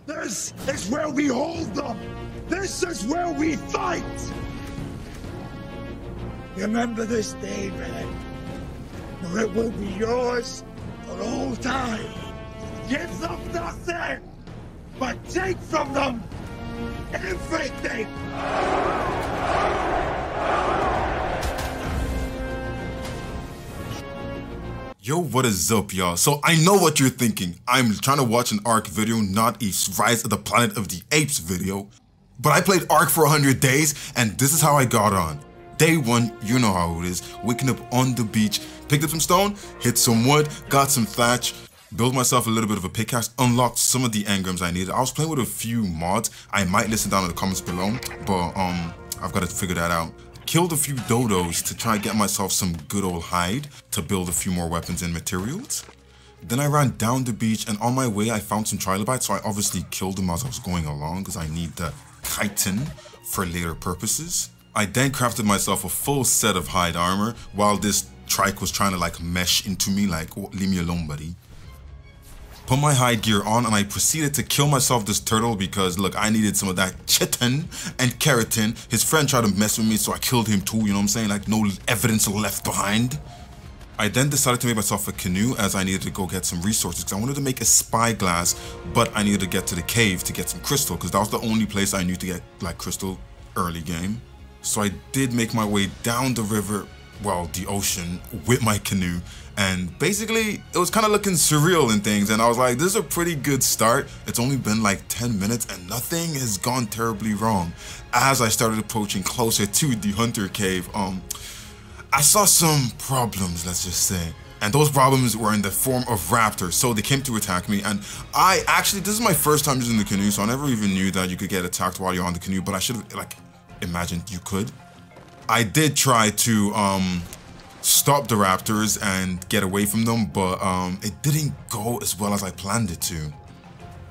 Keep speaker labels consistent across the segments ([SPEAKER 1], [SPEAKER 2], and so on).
[SPEAKER 1] This is where we hold them! This is where we fight! Remember this day, man, or it will be yours for all time. Give them nothing, but take from them everything!
[SPEAKER 2] Yo, what is up, y'all? So I know what you're thinking. I'm trying to watch an ARK video, not a Rise of the Planet of the Apes video. But I played ARK for 100 days, and this is how I got on. Day one, you know how it is. Waking up on the beach, picked up some stone, hit some wood, got some thatch, built myself a little bit of a pickaxe, unlocked some of the engrams I needed. I was playing with a few mods. I might listen down in the comments below, but I've got to figure that out. Killed a few dodos to try and get myself some good old hide to build a few more weapons and materials. Then I ran down the beach, and on my way I found some trilobites, so I obviously killed them as I was going along because I need the chitin for later purposes. I then crafted myself a full set of hide armor while this trike was trying to like mesh into me like, oh, leave me alone, buddy. Put my hide gear on, and I proceeded to kill myself this turtle because look, I needed some of that chitin and keratin. His friend tried to mess with me, so I killed him too, you know what I'm saying? Like no evidence left behind. I then decided to make myself a canoe as I needed to go get some resources because I wanted to make a spyglass, but I needed to get to the cave to get some crystal because that was the only place I knew to get like crystal early game. So I did make my way down the river, well, the ocean, with my canoe. And basically, it was kind of looking surreal and things, and I was like, this is a pretty good start. It's only been like 10 minutes and nothing has gone terribly wrong. As I started approaching closer to the hunter cave, I saw some problems, let's just say. And those problems were in the form of raptors, so they came to attack me. And this is my first time using the canoe, so I never even knew that you could get attacked while you're on the canoe, but I should have like imagined you could. I did try to stop the raptors and get away from them, but it didn't go as well as I planned it to.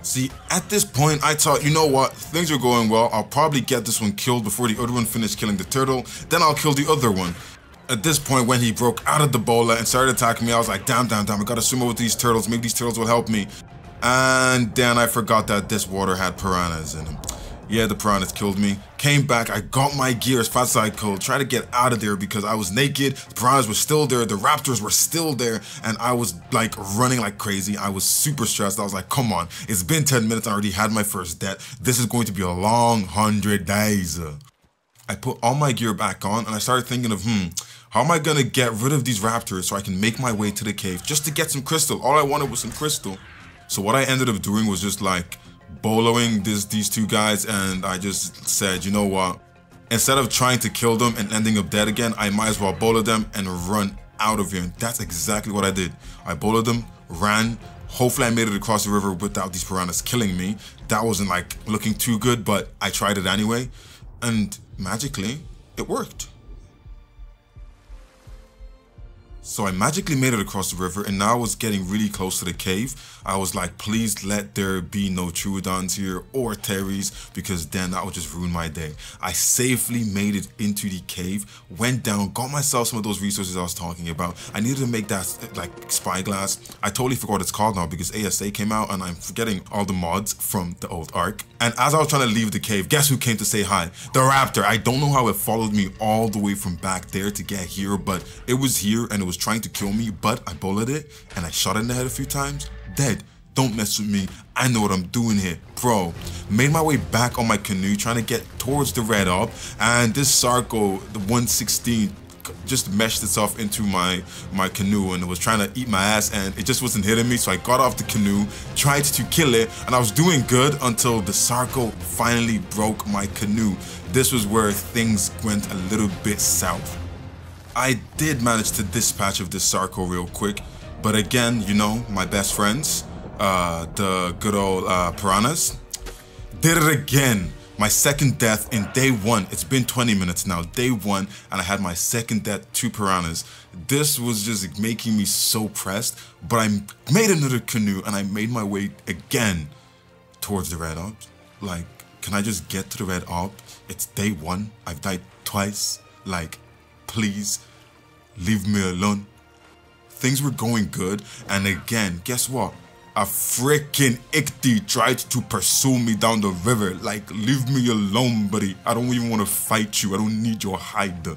[SPEAKER 2] See, at this point I thought, you know what, things are going well, I'll probably get this one killed before the other one finished killing the turtle, then I'll kill the other one. At this point, when he broke out of the bola and started attacking me, I was like, damn, I gotta swim over these turtles, maybe these turtles will help me. And then I forgot that this water had piranhas in them. Yeah, the piranhas killed me. Came back, I got my gear as fast as I could, tried to get out of there because I was naked, the piranhas were still there, the raptors were still there, and I was like running like crazy. I was super stressed. I was like, come on, it's been 10 minutes, I already had my first death. This is going to be a long 100 days. I put all my gear back on and I started thinking of, how am I gonna get rid of these raptors so I can make my way to the cave just to get some crystal? All I wanted was some crystal. So what I ended up doing was just like boloing these two guys, and I just said, you know what, instead of trying to kill them and ending up dead again, I might as well bolo them and run out of here. And that's exactly what I did. I boloed them, ran. Hopefully I made it across the river without these piranhas killing me. That wasn't like looking too good, but I tried it anyway, and magically it worked. So I magically made it across the river, and now I was getting really close to the cave. I was like, please let there be no Troodons here or Terries, because then that would just ruin my day. I safely made it into the cave, went down, got myself some of those resources I was talking about. I needed to make that like spyglass. I totally forgot what it's called now because ASA came out, and I'm forgetting all the mods from the old ARK. And as I was trying to leave the cave, guess who came to say hi? The raptor. I don't know how it followed me all the way from back there to get here, but it was here and it was trying to kill me, but I bullied it and I shot it in the head a few times. Dead. Don't mess with me. I know what I'm doing here, bro. Made my way back on my canoe, trying to get towards the red orb, and this Sarco, the 116, just meshed itself into my canoe and it was trying to eat my ass, and it just wasn't hitting me. So I got off the canoe, tried to kill it, and I was doing good until the Sarco finally broke my canoe. This was where things went a little bit south. I did manage to dispatch of this Sarco real quick, but again, you know, my best friends, the good old piranhas, did it again. My second death in day one. It's been 20 minutes now, day one, and I had my second death to piranhas. This was just making me so pressed, but I made another canoe and I made my way again towards the red orb. Like, can I just get to the red orb? It's day one. I've died twice. Like, please leave me alone. Things were going good, and again, guess what? A freaking ichthyd tried to pursue me down the river. Like, leave me alone, buddy. I don't even want to fight you. I don't need your hide.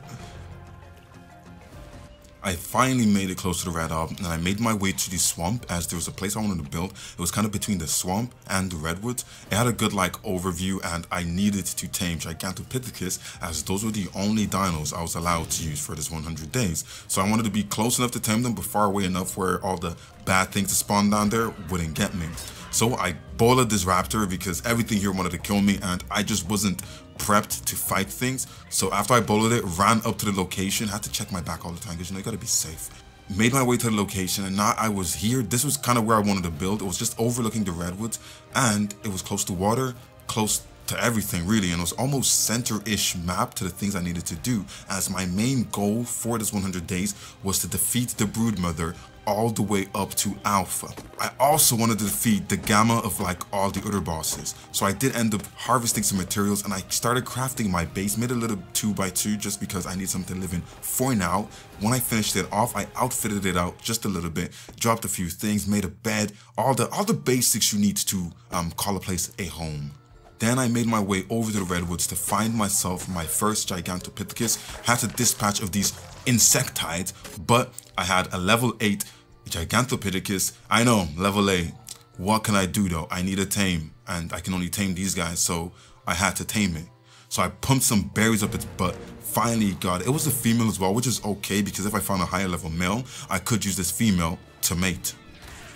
[SPEAKER 2] I finally made it close to the red orb, and I made my way to the swamp, as there was a place I wanted to build. It was kind of between the swamp and the redwoods. It had a good like overview, and I needed to tame Gigantopithecus, as those were the only dinos I was allowed to use for this 100 days. So I wanted to be close enough to tame them, but far away enough where all the bad things that spawn down there wouldn't get me. So I bullied this raptor because everything here wanted to kill me, and I just wasn't prepped to fight things. So after I bullied it, ran up to the location, had to check my back all the time because you know you gotta be safe. Made my way to the location, and now I was here. This was kind of where I wanted to build. It was just overlooking the redwoods, and it was close to water, close to everything really, and it was almost center-ish map to the things I needed to do, as my main goal for this 100 days was to defeat the broodmother all the way up to alpha. I also wanted to defeat the gamma of like all the other bosses. So I did end up harvesting some materials, and I started crafting my base, made a little 2x2 just because I need something to live in for now. When I finished it off, I outfitted it out just a little bit, dropped a few things, made a bed, all the basics you need to call a place a home. Then I made my way over to the redwoods to find myself my first Gigantopithecus. Had to dispatch of these insectides, but I had a level 8 Gigantopithecus. I know, level 8. What can I do though? I need a tame, and I can only tame these guys, so I had to tame it. So I pumped some berries up its butt, finally got it. It was a female as well, which is okay because if I found a higher level male, I could use this female to mate.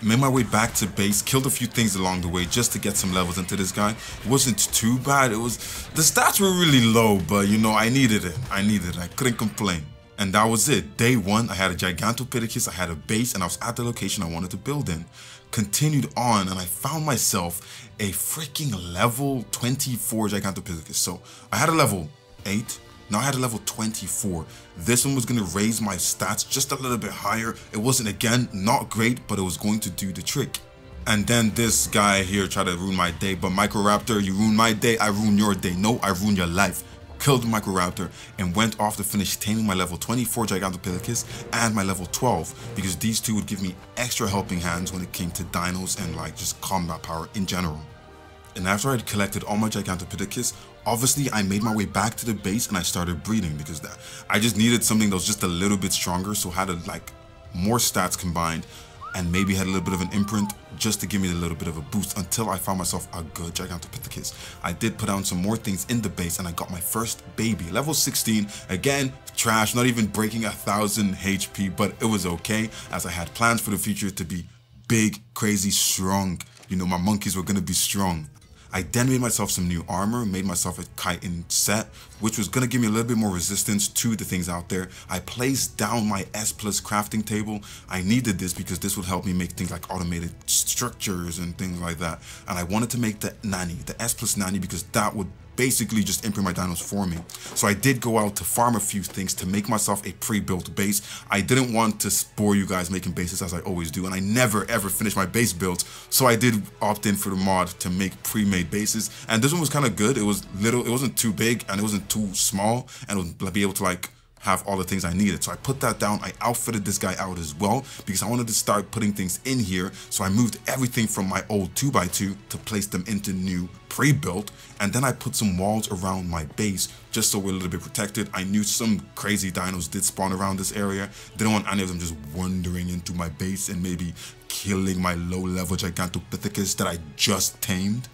[SPEAKER 2] Made my way back to base, killed a few things along the way just to get some levels into this guy. It wasn't too bad. The stats were really low, but you know, I needed it. I couldn't complain. And that was it. Day 1, I had a Gigantopithecus, I had a base, and I was at the location I wanted to build in. Continued on, and I found myself a freaking level 24 Gigantopithecus. So I had a level 8. Now I had a level 24. This one was going to raise my stats just a little bit higher. It wasn't, again, not great, but it was going to do the trick. And then this guy here tried to ruin my day. But Microraptor, you ruined my day, I ruined your day. No, I ruined your life. Killed Microraptor and went off to finish taming my level 24 Gigantopithecus and my level 12, because these two would give me extra helping hands when it came to dinos and like just combat power in general. And after I'd collected all my Gigantopithecus, obviously I made my way back to the base and I started breeding, because I just needed something that was just a little bit stronger, so I had like more stats combined and maybe had a little bit of an imprint just to give me a little bit of a boost until I found myself a good Gigantopithecus. I did put down some more things in the base and I got my first baby, level 16. Again, trash, not even breaking 1000 HP, but it was okay, as I had plans for the future to be big, crazy, strong. You know, my monkeys were gonna be strong. I then made myself some new armor, made myself a chitin set, which was going to give me a little bit more resistance to the things out there. I placed down my S+ crafting table. I needed this because this would help me make things like automated structures and things like that. And I wanted to make the nanny, the S+ nanny, because that would basically just imprint my dinos for me. So I did go out to farm a few things to make myself a pre-built base. I didn't want to bore you guys making bases as I always do, and I never ever finish my base builds. So I did opt in for the mod to make pre-made bases, and this one was kind of good. It was little, it wasn't too big and it wasn't too small, and it would be able to like have all the things I needed. So I put that down. I outfitted this guy out as well because I wanted to start putting things in here. So I moved everything from my old 2x2 to place them into new pre-built, and then I put some walls around my base just so we're a little bit protected. I knew some crazy dinos did spawn around this area. Didn't want any of them just wandering into my base and maybe killing my low-level Gigantopithecus that I just tamed.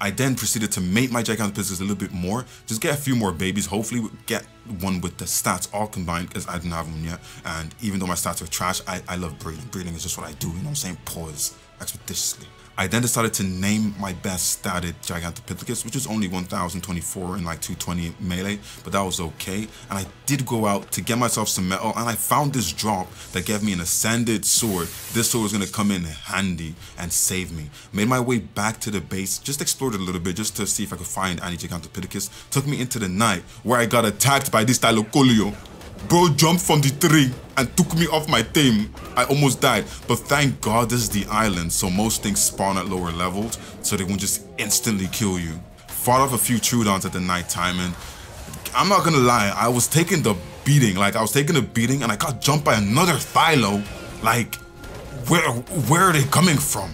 [SPEAKER 2] I then proceeded to mate my Gigantopithecus a little bit more, just get a few more babies, hopefully get one with the stats all combined, because I didn't have one yet. And even though my stats are trash, I love breeding. Breeding is just what I do, you know what I'm saying? Pause expeditiously. I then decided to name my best statted Gigantopithecus, which was only 1024 and like 220 melee, but that was okay. And I did go out to get myself some metal, and I found this drop that gave me an ascended sword. This sword was going to come in handy and save me. Made my way back to the base, just explored it a little bit just to see if I could find any Gigantopithecus. Took me into the night where I got attacked by this Tylocolio. Bro jumped from the tree and took me off my tame. I almost died, but thank God this is the island, so most things spawn at lower levels, so they won't just instantly kill you. Fought off a few Troodons at the night time, and I'm not gonna lie, I was taking the beating. Like, I was taking a beating, and I got jumped by another Thylo. Like, where are they coming from?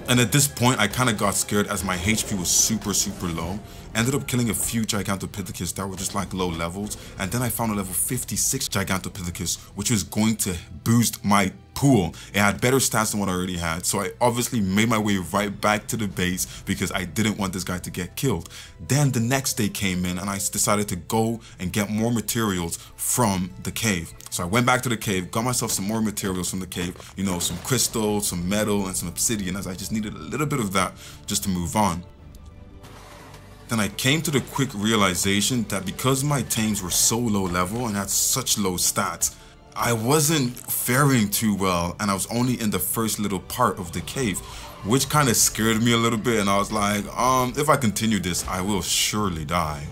[SPEAKER 2] And at this point, I kind of got scared as my HP was super low. Ended up killing a few Gigantopithecus that were just like low levels. And then I found a level 56 Gigantopithecus, which was going to boost my pool. It had better stats than what I already had. So I obviously made my way right back to the base because I didn't want this guy to get killed. Then the next day came in and I decided to go and get more materials from the cave. So I went back to the cave, got myself some more materials from the cave, you know, some crystal, some metal, and some obsidian, as I just needed a little bit of that just to move on. Then I came to the quick realization that because my tames were so low level and had such low stats, I wasn't faring too well, and I was only in the first little part of the cave, which kind of scared me a little bit, and I was like, if I continue this, I will surely die.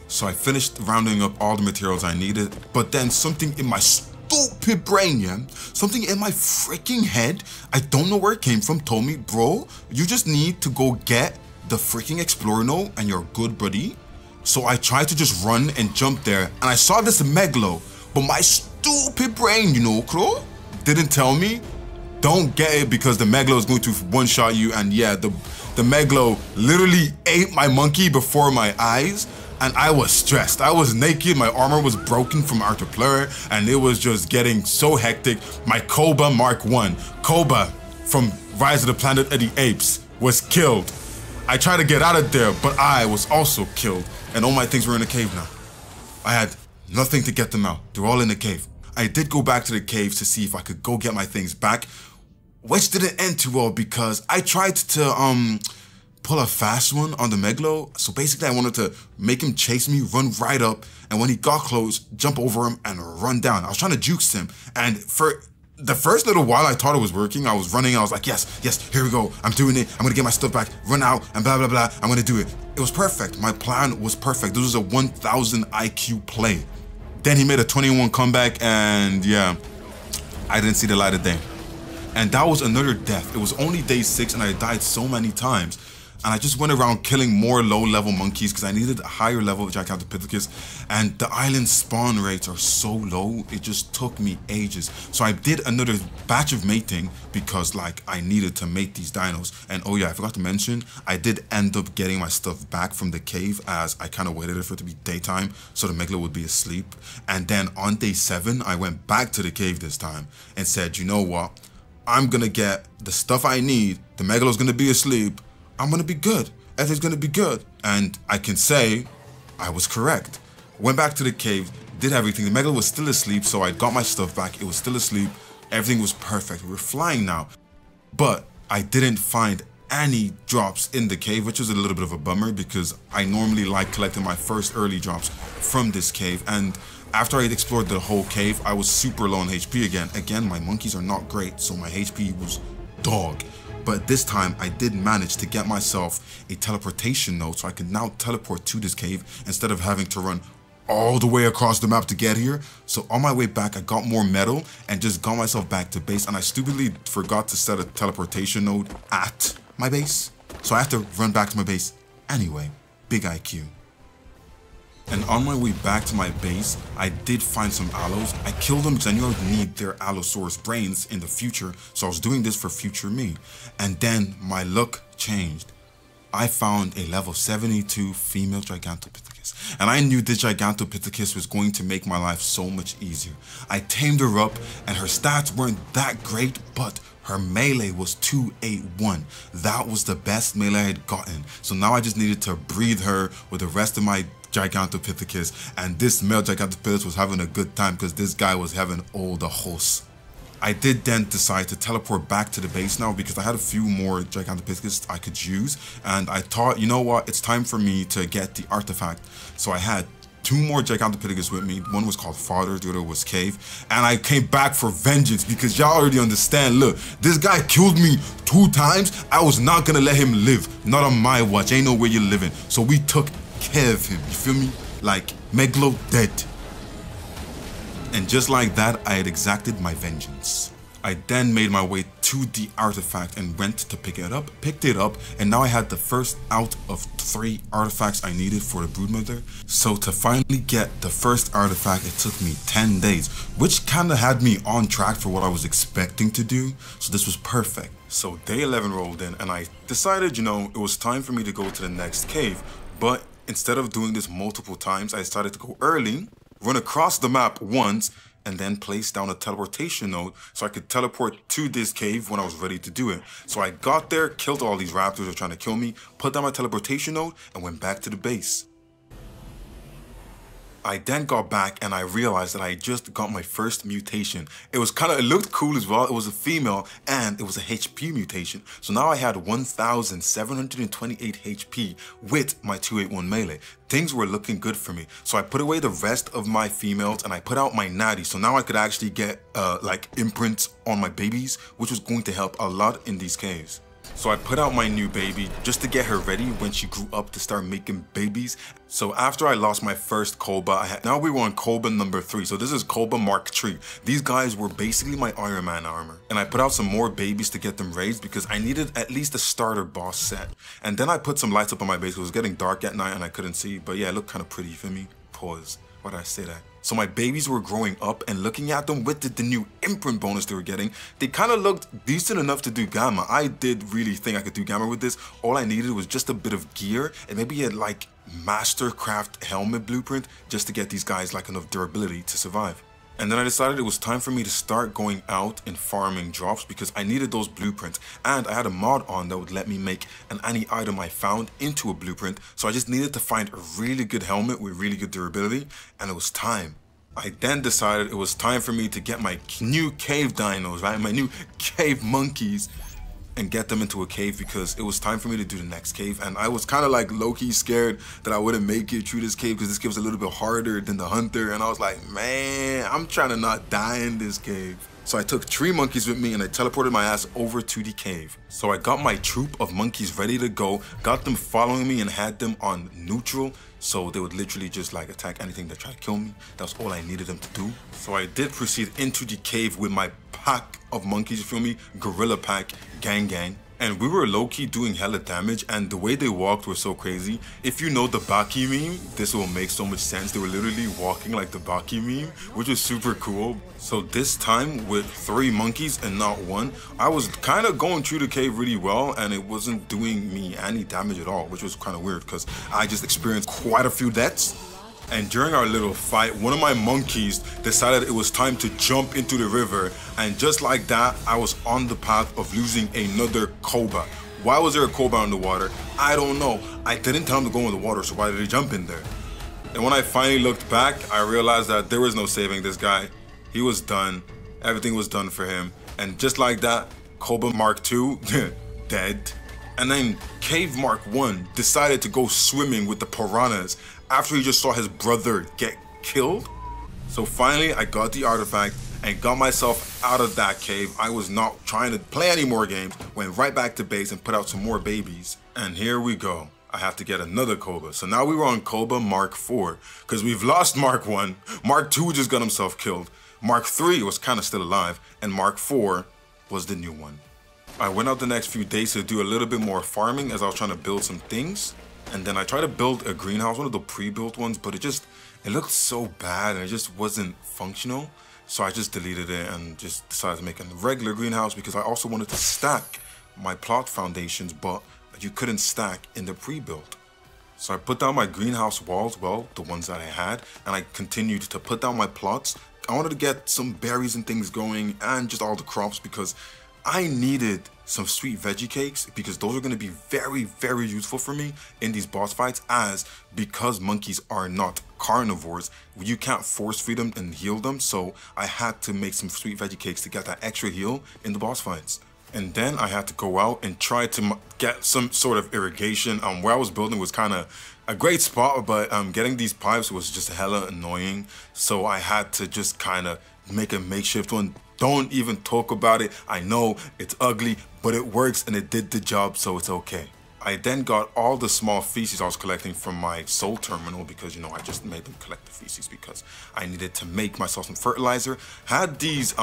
[SPEAKER 2] So I finished rounding up all the materials I needed, but then something in my stupid brain, yeah, something in my freaking head, I don't know where it came from, told me, bro, you just need to go get the freaking explorer node and you're good, buddy. So I tried to just run and jump there, and I saw this megalo, but my stupid brain, you know, crow, didn't tell me, don't get it because the megalo is going to one-shot you. And yeah, the megalo literally ate my monkey before my eyes, and I was stressed. I was naked, my armor was broken from Artiplayer, and it was just getting so hectic. My Cobra Mark 1, Cobra from Rise of the Planet of the Apes, was killed. I tried to get out of there, but I was also killed, and all my things were in the cave now. I had nothing to get them out. They're all in the cave. I did go back to the cave to see if I could go get my things back, which didn't end too well because I tried to pull a fast one on the megalo. So basically I wanted to make him chase me, run right up, and when he got close, jump over him and run down. I was trying to juke him, and for the first little while I thought it was working. I was running, I was like, yes, here we go. I'm doing it. I'm gonna get my stuff back, run out, and blah, blah, blah. I'm gonna do it. It was perfect. My plan was perfect. This was a 1000 IQ play. Then he made a 21 comeback, and yeah, I didn't see the light of day. And that was another death. It was only day 6 and I died so many times. And I just went around killing more low-level monkeys because I needed a higher level of Gigantopithecus. And the island spawn rates are so low, it just took me ages. So I did another batch of mating because like I needed to mate these dinos. And oh yeah, I forgot to mention, I did end up getting my stuff back from the cave as I kind of waited for it to be daytime so the megalo would be asleep. And then on day 7, I went back to the cave this time and said, you know what? I'm gonna get the stuff I need. The megalo's gonna be asleep. I'm gonna be good. Everything's gonna be good. And I can say I was correct. Went back to the cave, did everything. The megalo was still asleep, so I got my stuff back. It was still asleep. Everything was perfect. We were flying now. But I didn't find any drops in the cave, which was a little bit of a bummer because I normally like collecting my first early drops from this cave. And after I had explored the whole cave, I was super low on HP again. Again, my monkeys are not great, so my HP was dog. But this time, I did manage to get myself a teleportation node, so I can now teleport to this cave instead of having to run all the way across the map to get here. So on my way back, I got more metal and just got myself back to base. And I stupidly forgot to set a teleportation node at my base. So I have to run back to my base anyway. Big IQ. And on my way back to my base, I did find some allos. I killed them because I knew I would need their allosaurus brains in the future, so I was doing this for future me. And then my luck changed. I found a level 72 female Gigantopithecus, and I knew this Gigantopithecus was going to make my life so much easier. I tamed her up, and her stats weren't that great, but her melee was 281. That was the best melee I had gotten. So now I just needed to breed her with the rest of my Gigantopithecus, and this male Gigantopithecus was having a good time because this guy was having all the hosts. I did then decide to teleport back to the base now because I had a few more Gigantopithecus I could use, and I thought, you know what, it's time for me to get the artifact. So I had 2 more Gigantopithecus with me. One was called Father, the other was Cave, and I came back for vengeance because y'all already understand. Look, this guy killed me 2 times. I was not gonna let him live, not on my watch. Ain't no way you're living. So we took care of him, you feel me? Like, Megalo dead. And just like that, I had exacted my vengeance. I then made my way to the artifact and went to pick it up, picked it up, and now I had the first out of 3 artifacts I needed for the broodmother. So to finally get the first artifact, it took me 10 days, which kind of had me on track for what I was expecting to do. So this was perfect. So day 11 rolled in and I decided, it was time for me to go to the next cave. But instead of doing this multiple times, I decided to go early, run across the map once, and then place down a teleportation node so I could teleport to this cave when I was ready to do it. So I got there, killed all these raptors who were trying to kill me, put down my teleportation node, and went back to the base. I then got back and I realized that I just got my first mutation. It looked cool as well. It was a female and it was a HP mutation. So now I had 1,728 HP with my 281 melee. Things were looking good for me. So I put away the rest of my females and I put out my natty. So now I could actually get like imprints on my babies, which was going to help a lot in these caves. So I put out my new baby just to get her ready when she grew up to start making babies. So after I lost my first Koba, now we were on Koba number 3. So this is Koba Mark III. These guys were basically my Iron Man armor. And I put out some more babies to get them raised because I needed at least a starter boss set. And then I put some lights up on my base. It was getting dark at night and I couldn't see. But yeah, it looked kind of pretty for me. Pause. Why did I say that? So my babies were growing up and looking at them with the new imprint bonus they were getting, they kind of looked decent enough to do Gamma. I did really think I could do Gamma with this. All I needed was just a bit of gear and maybe a like Mastercraft helmet blueprint just to get these guys like enough durability to survive. And then I decided it was time for me to start going out and farming drops because I needed those blueprints. And I had a mod on that would let me make any item I found into a blueprint. So I just needed to find a really good helmet with really good durability. And it was time. I then decided it was time for me to get my new cave dinos, right? My new cave monkeys. And get them into a cave because it was time for me to do the next cave. And I was kind of like low-key scared that I wouldn't make it through this cave because this cave was a little bit harder than the hunter. And I was like, man, I'm trying to not die in this cave. So I took 3 monkeys with me and I teleported my ass over to the cave. So I got my troop of monkeys ready to go, got them following me and had them on neutral. So they would literally just like attack anything that tried to kill me. That was all I needed them to do. So I did proceed into the cave with my pack of monkeys, you feel me? Gorilla pack, gang. And we were low-key doing hella damage and the way they walked was so crazy. If you know the Baki meme, this will make so much sense. They were literally walking like the Baki meme, which was super cool. So this time with 3 monkeys and not 1, I was kind of going through the cave really well and it wasn't doing me any damage at all, which was kind of weird because I just experienced quite a few deaths. And during our little fight, one of my monkeys decided it was time to jump into the river. And just like that, I was on the path of losing another Koba. Why was there a Koba in the water? I don't know. I didn't tell him to go in the water, so why did he jump in there? And when I finally looked back, I realized that there was no saving this guy. He was done. Everything was done for him. And just like that, Koba Mark II, dead. And then Cave Mark I decided to go swimming with the piranhas after he just saw his brother get killed. So finally, I got the artifact and got myself out of that cave. I was not trying to play any more games, went right back to base and put out some more babies. And here we go. I have to get another Koba. So now we were on Koba Mark IV because we've lost Mark I. Mark II just got himself killed. Mark III was kind of still alive and Mark IV was the new one. I went out the next few days to do a little bit more farming as I was trying to build some things. And then I tried to build a greenhouse, one of the pre-built ones, but it looked so bad and it just wasn't functional. So I just deleted it and just decided to make a regular greenhouse because I also wanted to stack my plot foundations, but you couldn't stack in the pre-built. So I put down my greenhouse walls, well, the ones that I had, and I continued to put down my plots. I wanted to get some berries and things going and just all the crops because I needed some sweet veggie cakes because those are going to be very, very useful for me in these boss fights because monkeys are not carnivores. You can't force feed them and heal them. So I had to make some sweet veggie cakes to get that extra heal in the boss fights. And then I had to go out and try to get some sort of irrigation. Where I was building was kind of a great spot, but getting these pipes was just hella annoying. So I had to just kind of make a makeshift one. Don't even talk about it. I know it's ugly, but it works and it did the job, so it's okay. I then got all the small feces I was collecting from my soul terminal because, I just made them collect the feces because I needed to make myself some fertilizer. Had these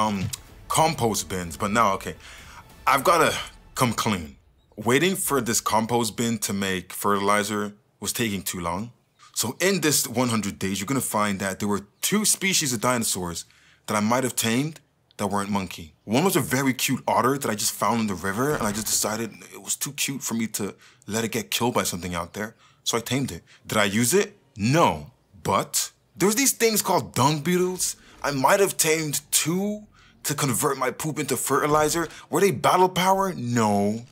[SPEAKER 2] compost bins, but now, okay, I've got to come clean. Waiting for this compost bin to make fertilizer was taking too long. So in this 100 days, you're going to find that there were 2 species of dinosaurs that I might have tamed that weren't monkey. One was a very cute otter that I just found in the river, and I just decided it was too cute for me to let it get killed by something out there. So I tamed it. Did I use it? No. But there's these things called dung beetles. I might have tamed 2 to convert my poop into fertilizer. Were they battle power? No.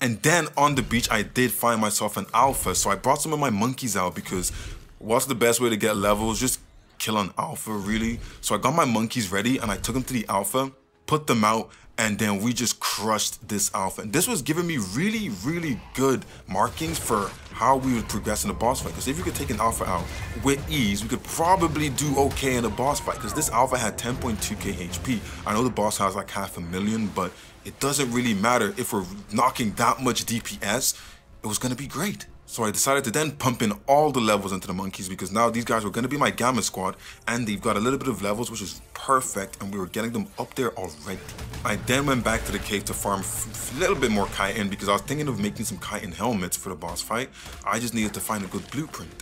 [SPEAKER 2] And then on the beach, I did find myself an alpha. So I brought some of my monkeys out because what's the best way to get levels? Just kill an alpha, really. So I got my monkeys ready and I took them to the alpha, put them out, and then we just crushed this alpha. And this was giving me really, really good markings for how we would progress in the boss fight. Because if you could take an alpha out with ease, we could probably do okay in the boss fight. Because this alpha had 10.2k HP. I know the boss has like 500,000, but it doesn't really matter. If we're knocking that much DPS, it was gonna be great. So I decided to then pump in all the levels into the monkeys because now these guys were going to be my Gamma squad and they've got a little bit of levels, which is perfect, and we were getting them up there already. I then went back to the cave to farm a little bit more chitin because I was thinking of making some chitin helmets for the boss fight. I just needed to find a good blueprint.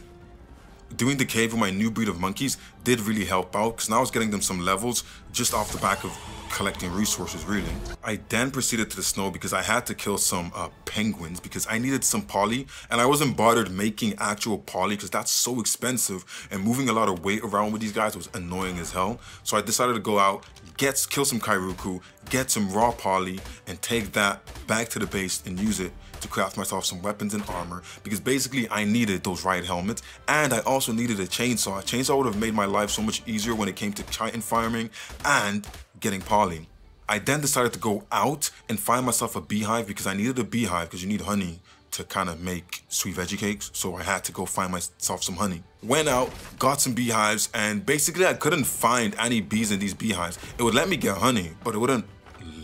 [SPEAKER 2] Doing the cave with my new breed of monkeys did really help out because now I was getting them some levels just off the back of collecting resources, really. I then proceeded to the snow because I had to kill some penguins because I needed some poly, and I wasn't bothered making actual poly because that's so expensive, and moving a lot of weight around with these guys was annoying as hell. So I decided to go out, kill some Kairuku, get some raw poly, and take that back to the base and use it to craft myself some weapons and armor because basically I needed those riot helmets, and I also needed a chainsaw. A chainsaw would have made my life so much easier when it came to chitin farming and getting poly. I then decided to go out and find myself a beehive because I needed a beehive because you need honey to kind of make sweet veggie cakes. So I had to go find myself some honey. Went out, got some beehives, and basically I couldn't find any bees in these beehives. It would let me get honey, but it wouldn't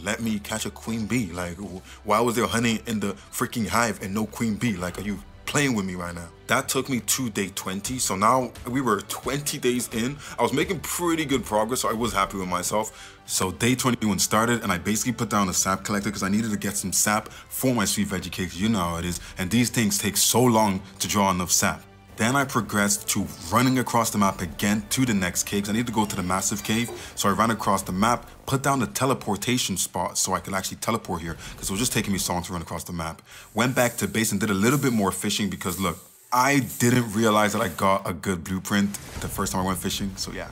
[SPEAKER 2] let me catch a queen bee. Like, why was there honey in the freaking hive and no queen bee? Like, are you playing with me right now? That took me to day 20. So now we were 20 days in. I was making pretty good progress, so I was happy with myself. So day 21 started, and I basically put down a sap collector because I needed to get some sap for my sweet veggie cakes. You know how it is. And these things take so long to draw enough sap. Then I progressed to running across the map again to the next caves. I need to go to the massive cave. So I ran across the map, put down the teleportation spot so I could actually teleport here because it was just taking me so long to run across the map. Went back to base and did a little bit more fishing because look, I didn't realize that I got a good blueprint the first time I went fishing, so yeah.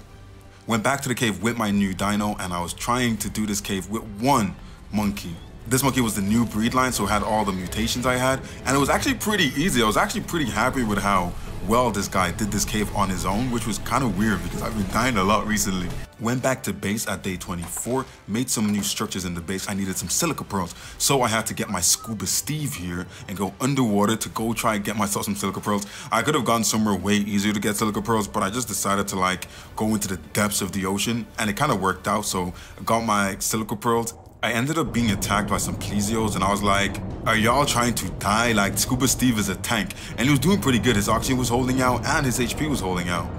[SPEAKER 2] Went back to the cave with my new dino, and I was trying to do this cave with one monkey. This monkey was the new breed line, so it had all the mutations I had, and it was actually pretty easy. I was actually pretty happy with how well this guy did this cave on his own, which was kind of weird because I've been dying a lot recently. Went back to base at day 24, made some new structures in the base. I needed some silica pearls, so I had to get my scuba Steve here and go underwater to go try and get myself some silica pearls. I could have gone somewhere way easier to get silica pearls, but I just decided to like go into the depths of the ocean, and it kind of worked out. So I got my silica pearls. I ended up being attacked by some plesios, and I was like, are y'all trying to die? Like, Scuba Steve is a tank, and he was doing pretty good. His oxygen was holding out, and his HP was holding out.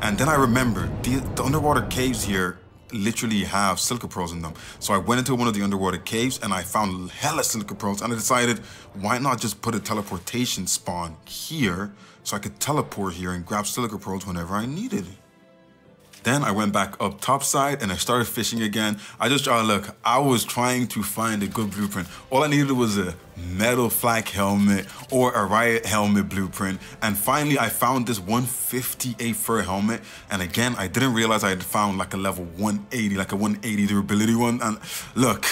[SPEAKER 2] And then I remembered, the underwater caves here literally have silica pearls in them. So I went into one of the underwater caves, and I found hella silica pearls, and I decided, why not just put a teleportation spawn here, so I could teleport here and grab silica pearls whenever I needed it. Then I went back up topside and I started fishing again. Look, I was trying to find a good blueprint. All I needed was a metal flak helmet or a riot helmet blueprint. And finally I found this 158 fur helmet. And again, I didn't realize I had found like a level 180, like a 180 durability one. And look,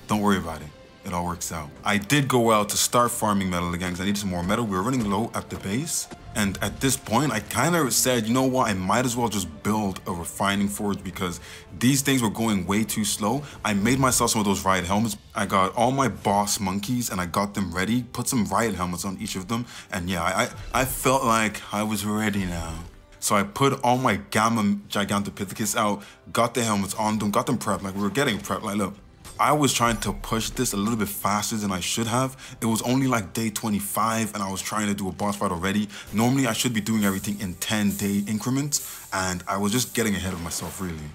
[SPEAKER 2] don't worry about it. It all works out. I did go out to start farming metal again because I needed some more metal. We were running low at the base. And at this point, I kind of said, you know what, I might as well just build a refining forge because these things were going way too slow. I made myself some of those riot helmets. I got all my boss monkeys and I got them ready, put some riot helmets on each of them. And yeah, I felt like I was ready now. So I put all my Gamma Gigantopithecus out, got the helmets on them, got them prepped. Like, we were getting prepped. Like, look. I was trying to push this a little bit faster than I should have. It was only like day 25 and I was trying to do a boss fight already. Normally I should be doing everything in 10-day increments, and I was just getting ahead of myself, really.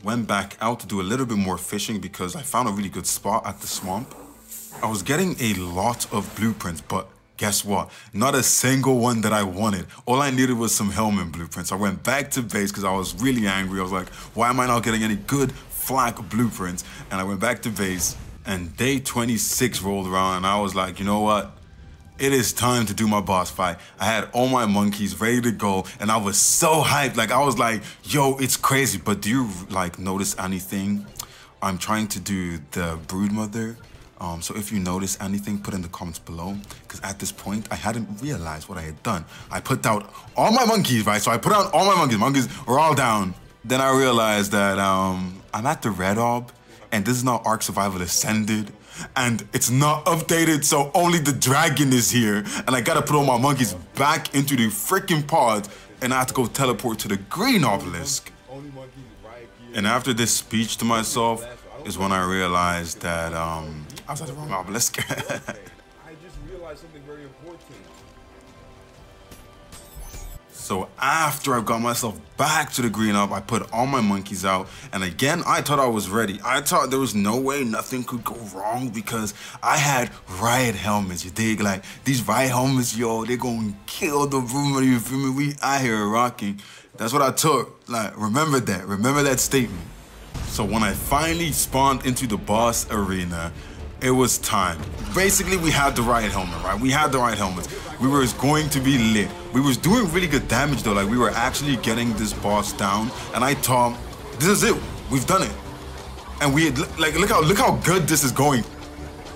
[SPEAKER 2] Went back out to do a little bit more fishing because I found a really good spot at the swamp. I was getting a lot of blueprints, but guess what? Not a single one that I wanted. All I needed was some helmet blueprints. I went back to base because I was really angry. I was like, why am I not getting any good flak blueprints, and I went back to base, and day 26 rolled around, and I was like, you know what? It is time to do my boss fight. I had all my monkeys ready to go, and I was so hyped. Like, I was like, yo, it's crazy. But do you, like, notice anything? I'm trying to do the broodmother. So if you notice anything, put in the comments below. Because at this point, I hadn't realized what I had done. I put out all my monkeys, right? So I put out all my monkeys. Monkeys were all down. Then I realized that I'm at the red orb, and this is now Ark Survival Ascended. And it's not updated, so only the dragon is here. And I gotta put all my monkeys back into the freaking pod, and I have to go teleport to the green obelisk. And after this speech to myself is when I realized that I was at the wrong obelisk.
[SPEAKER 3] I just realized something very important.
[SPEAKER 2] So after I got myself back to the green up, I put all my monkeys out, and again, I thought I was ready. I thought there was no way nothing could go wrong because I had riot helmets, you dig? Like, these riot helmets, yo, they're gonna kill the room, you feel me? We out here rocking. That's what I took. Like, remember that statement. So when I finally spawned into the boss arena, it was time. Basically, we had the riot helmet, right? We had the riot helmets. We were going to be lit. We was doing really good damage though. Like, we were actually getting this boss down, and I thought, this is it. We've done it. And we had, like, look how good this is going.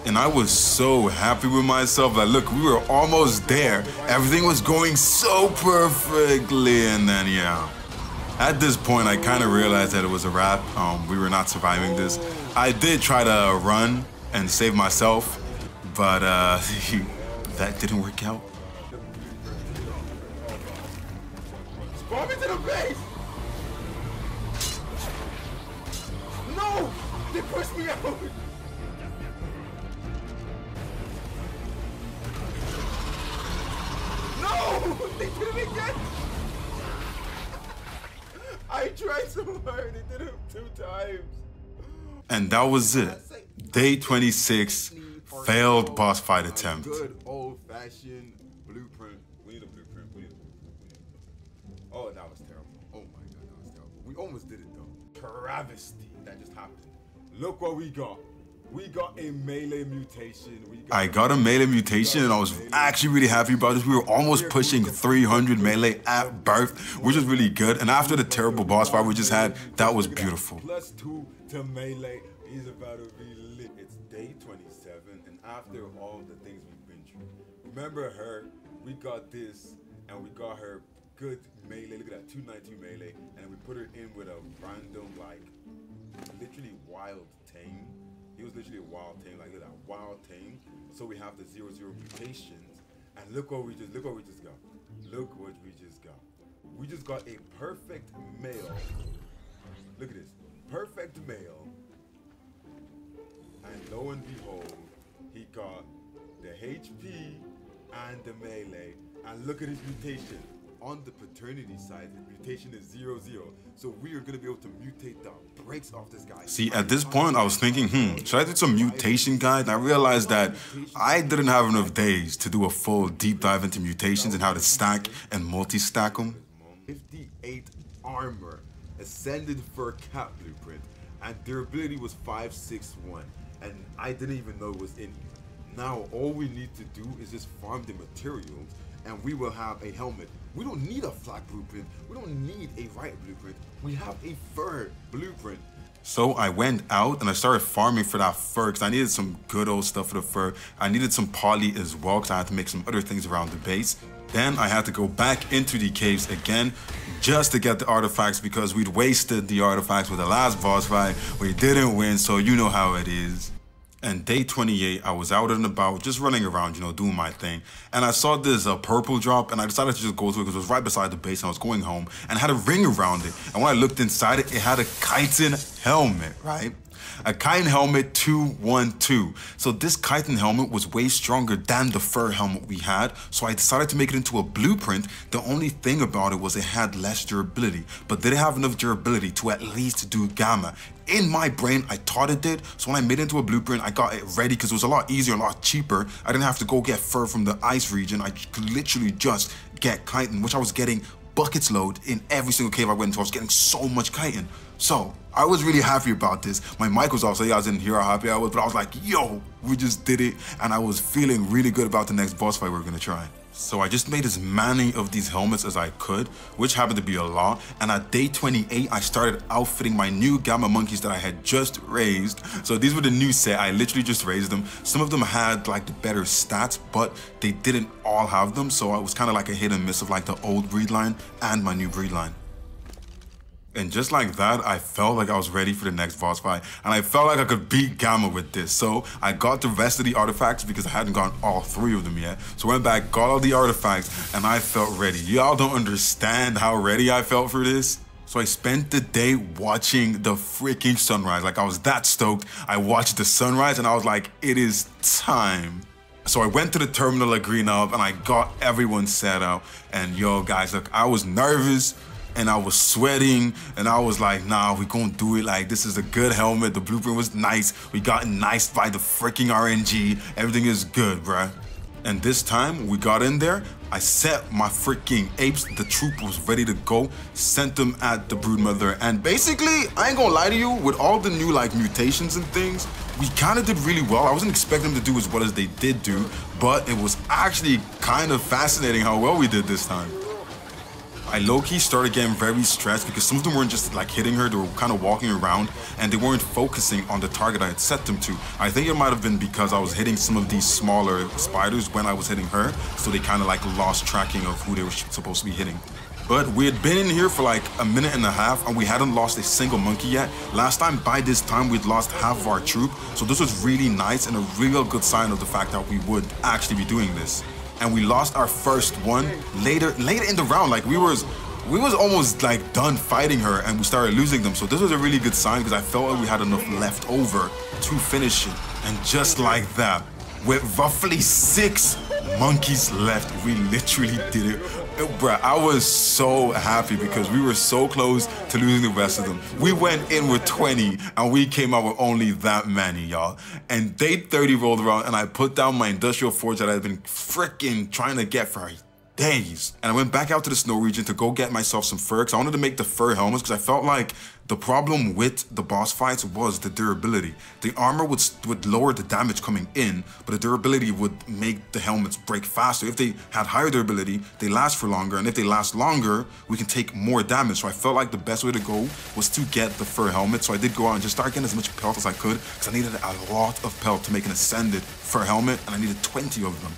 [SPEAKER 2] And I was so happy with myself. Like, look, we were almost there. Everything was going so perfectly, and then yeah. At this point, I kind of realized that it was a wrap. We were not surviving this. I did try to run and save myself, but that didn't work out.
[SPEAKER 3] Spawn me to the base! No! They pushed me out! No! They did it again! I tried so hard, they did it 2 times.
[SPEAKER 2] And that was it. Day 26, failed boss fight attempt.
[SPEAKER 3] Good old-fashioned blueprint. We need a blueprint. Oh, that was terrible. Oh my god, that was terrible. We almost did it though. Travesty that just happened. Look what we got. We got a melee mutation.
[SPEAKER 2] I got a melee mutation, and I was actually really happy about this. We were almost pushing 300 melee at birth, which was really good. And after the terrible boss fight we just had, that was beautiful.
[SPEAKER 3] +2 to melee. He's about to be lit. It's day 27, and after all the things we've been through, remember her? We got this, and we got her good melee. Look at that, 292 melee, and we put her in with a random, like, literally wild tame. He was literally a wild tame, like, look at that, wild tame. So we have the 0/0 mutations, and look what we just got. Look what we just got. We just got a perfect male. Look at this, perfect male. And lo and behold, he got the HP and the melee. And look at his mutation. On the paternity side, his mutation is 0/0. So we are going to be able to mutate the brakes off this guy.
[SPEAKER 2] See, at this point, I was thinking, should I do some mutation guide? And I realized that I didn't have enough days to do a full deep dive into mutations and how to stack and multi-stack them.
[SPEAKER 3] 58 armor, ascended fur cap blueprint, and durability was 561. And I didn't even know it was in here. Now all we need to do is just farm the materials, and we will have a helmet. We don't need a flak blueprint. We don't need a riot blueprint. We have a fur blueprint.
[SPEAKER 2] So I went out and I started farming for that fur because I needed some good old stuff for the fur. I needed some poly as well because I had to make some other things around the base. Then I had to go back into the caves again just to get the artifacts because we'd wasted the artifacts with the last boss fight. We didn't win, so you know how it is. And day 28, I was out and about, just running around, you know, doing my thing. And I saw this purple drop, and I decided to just go through it because it was right beside the base, and I was going home, and it had a ring around it. And when I looked inside it, it had a chitin helmet, right? A chitin helmet 212. So this chitin helmet was way stronger than the fur helmet we had. So I decided to make it into a blueprint. The only thing about it was it had less durability, but didn't have enough durability to at least do gamma. In my brain, I thought it did. So when I made it into a blueprint, I got it ready because it was a lot easier, a lot cheaper. I didn't have to go get fur from the ice region. I could literally just get chitin, which I was getting buckets load in every single cave I went into. I was getting so much chitin. So I was really happy about this. My mic was off, so you guys didn't hear how happy I was, but I was like, yo, we just did it. And I was feeling really good about the next boss fight we're gonna try. So I just made as many of these helmets as I could, which happened to be a lot. And at day 28, I started outfitting my new Gamma monkeys that I had just raised. So these were the new set. I literally just raised them. Some of them had like the better stats, but they didn't all have them. So it was kind of like a hit and miss of like the old breed line and my new breed line. And just like that, I felt like I was ready for the next boss fight. And I felt like I could beat Gamma with this. So I got the rest of the artifacts because I hadn't gotten all 3 of them yet. So I went back, got all the artifacts, and I felt ready. Y'all don't understand how ready I felt for this. So I spent the day watching the freaking sunrise. Like I was that stoked. I watched the sunrise and I was like, it is time. So I went to the terminal at Green Up and I got everyone set up. And yo guys, look, I was nervous. And I was sweating, and I was like, nah, we gonna do it. Like, this is a good helmet. The blueprint was nice. We got nice by the freaking RNG. Everything is good, bruh. And this time, we got in there. I set my freaking apes. The troop was ready to go. Sent them at the broodmother. And basically, I ain't gonna lie to you, with all the new, like, mutations and things, we kind of did really well. I wasn't expecting them to do as well as they did do, but it was actually kind of fascinating how well we did this time. I low-key started getting very stressed because some of them weren't just like hitting her, they were kind of walking around and they weren't focusing on the target I had set them to. I think it might have been because I was hitting some of these smaller spiders when I was hitting her, so they kind of like lost tracking of who they were supposed to be hitting. But we had been in here for like a minute and a half and we hadn't lost a single monkey yet. Last time, by this time, we'd lost half of our troop, so this was really nice and a real good sign of the fact that we would actually be doing this. And we lost our first one later in the round. Like we was almost like done fighting her and we started losing them. So this was a really good sign because I felt like we had enough left over to finish it. And just like that, with roughly 6 monkeys left, we literally did it. Bruh, I was so happy because we were so close to losing the rest of them. We went in with 20 and we came out with only that many, y'all. And day 30 rolled around and I put down my industrial forge that I'd been freaking trying to get for days. And I went back out to the snow region to go get myself some fur because I wanted to make the fur helmets because I felt like the problem with the boss fights was the durability. The armor would lower the damage coming in, but the durability would make the helmets break faster. If they had higher durability, they last for longer, and if they last longer, we can take more damage. So I felt like the best way to go was to get the fur helmet. So I did go out and just start getting as much pelt as I could because I needed a lot of pelt to make an ascended fur helmet, and I needed 20 of them.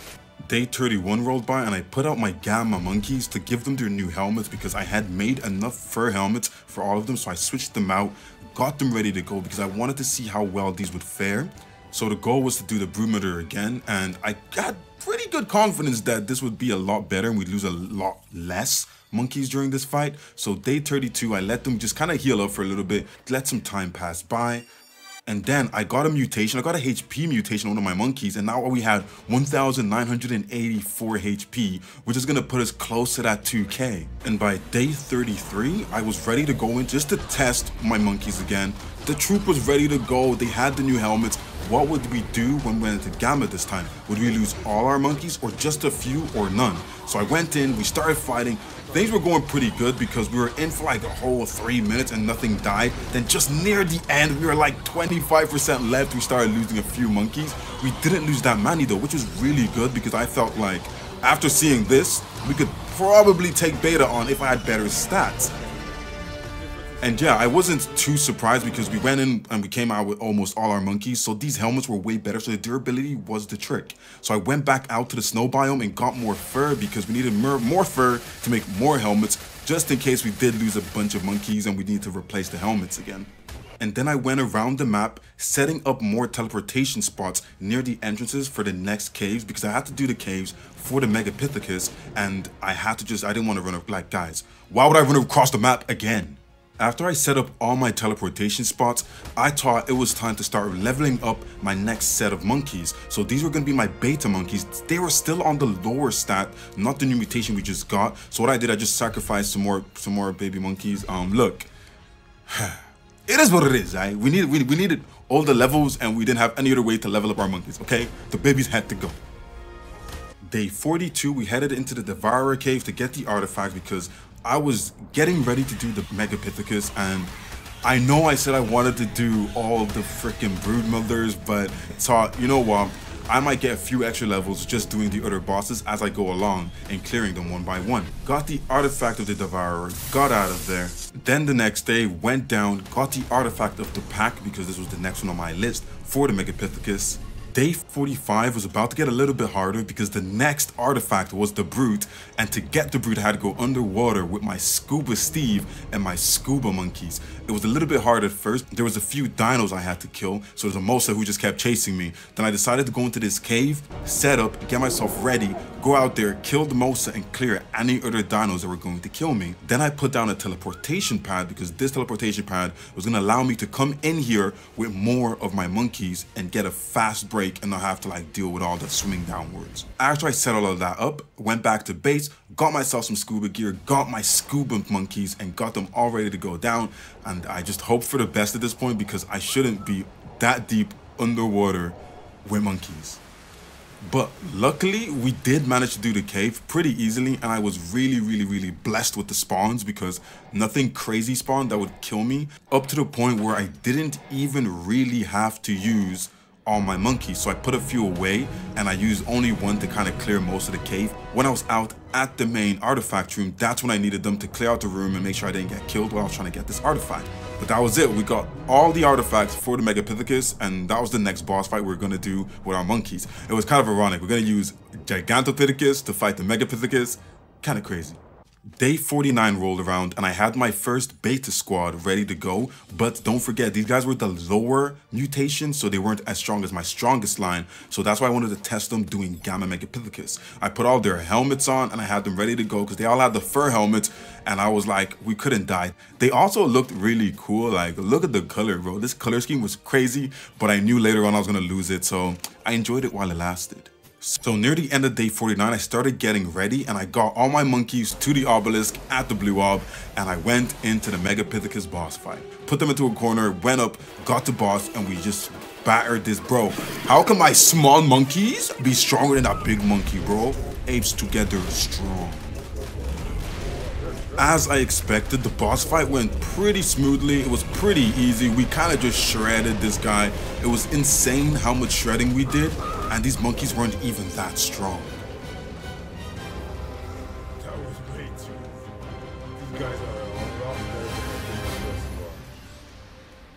[SPEAKER 2] Day 31 rolled by and I put out my Gamma monkeys to give them their new helmets because I had made enough fur helmets for all of them, so I switched them out, got them ready to go because I wanted to see how well these would fare. So the goal was to do the broodmother again, and I got pretty good confidence that this would be a lot better and we'd lose a lot less monkeys during this fight. So day 32, I let them just kind of heal up for a little bit, let some time pass by. And then I got a mutation, I got a HP mutation on one of my monkeys, and now we had 1,984 HP, which is gonna put us close to that 2K. And by day 33, I was ready to go in just to test my monkeys again. The troop was ready to go, they had the new helmets. What would we do when we went into Gamma this time? Would we lose all our monkeys or just a few or none? So I went in, we started fighting. Things were going pretty good because we were in for like a whole 3 minutes and nothing died. Then just near the end, we were like 25% left. We started losing a few monkeys. We didn't lose that many though, which was really good because I felt like after seeing this, we could probably take beta on if I had better stats. And yeah, I wasn't too surprised because we went in and we came out with almost all our monkeys. So these helmets were way better. So the durability was the trick. So I went back out to the snow biome and got more fur because we needed more fur to make more helmets just in case we did lose a bunch of monkeys and we need to replace the helmets again. And then I went around the map setting up more teleportation spots near the entrances for the next caves because I had to do the caves for the Gigantopithecus and I didn't want to run up, like guys, why would I run across the map again? After I set up all my teleportation spots, I thought it was time to start leveling up my next set of monkeys. So these were going to be my beta monkeys. They were still on the lower stat, not the new mutation we just got. So what I did, I just sacrificed some more baby monkeys. Look, it is what it is, right? We needed all the levels and we didn't have any other way to level up our monkeys, okay? The babies had to go. Day 42, we headed into the Devourer cave to get the artifacts because I was getting ready to do the Gigantopithecus and I know I said I wanted to do all the freaking brood mothers, but thought, you know what? I might get a few extra levels just doing the other bosses as I go along and clearing them one by one. Got the artifact of the Devourer, got out of there. Then the next day went down, got the artifact of the pack because this was the next one on my list for the Gigantopithecus. Day 45 was about to get a little bit harder because the next artifact was the Brute, and to get the Brute I had to go underwater with my Scuba Steve and my Scuba monkeys. It was a little bit hard at first. There was a few dinos I had to kill, so there's a Mosa who just kept chasing me. Then I decided to go into this cave, set up, get myself ready, go out there, kill the Mosa and clear any other dinos that were going to kill me. Then I put down a teleportation pad because this teleportation pad was going to allow me to come in here with more of my monkeys and get a fast break and not have to like deal with all the swimming downwards. After I set all of that up, went back to base, got myself some scuba gear, got my scuba monkeys and got them all ready to go down. And I just hope for the best at this point because I shouldn't be that deep underwater with monkeys. But luckily we did manage to do the cave pretty easily, and I was really blessed with the spawns because nothing crazy spawned that would kill me, up to the point where I didn't even really have to use all my monkeys. So I put a few away and I used only one to kind of clear most of the cave. When I was out at the main artifact room, that's when I needed them to clear out the room and make sure I didn't get killed while I was trying to get this artifact. But that was it. We got all the artifacts for the Gigantopithecus, and that was the next boss fight we were going to do with our monkeys. It was kind of ironic. We're going to use Gigantopithecus to fight the Gigantopithecus. Kind of crazy. Day 49 rolled around and I had my first beta squad ready to go, but don't forget these guys were the lower mutation, so they weren't as strong as my strongest line, so that's why I wanted to test them doing Gamma Gigantopithecus. I put all their helmets on and I had them ready to go because they all had the fur helmets, and I was like, we couldn't die. They also looked really cool. Like, look at the color, bro. This color scheme was crazy, but I knew later on I was gonna lose it, so I enjoyed it while it lasted. So near the end of day 49, I started getting ready and I got all my monkeys to the obelisk at the blue orb, and I went into the Gigantopithecus boss fight. Put them into a corner, went up, got the boss, and we just battered this, bro. How can my small monkeys be stronger than that big monkey, bro? Apes together strong. As I expected, the boss fight went pretty smoothly. It was pretty easy. We kind of just shredded this guy. It was insane how much shredding we did, and these monkeys weren't even that strong.
[SPEAKER 3] That was way too easy. These guys are a lot better than my first squad.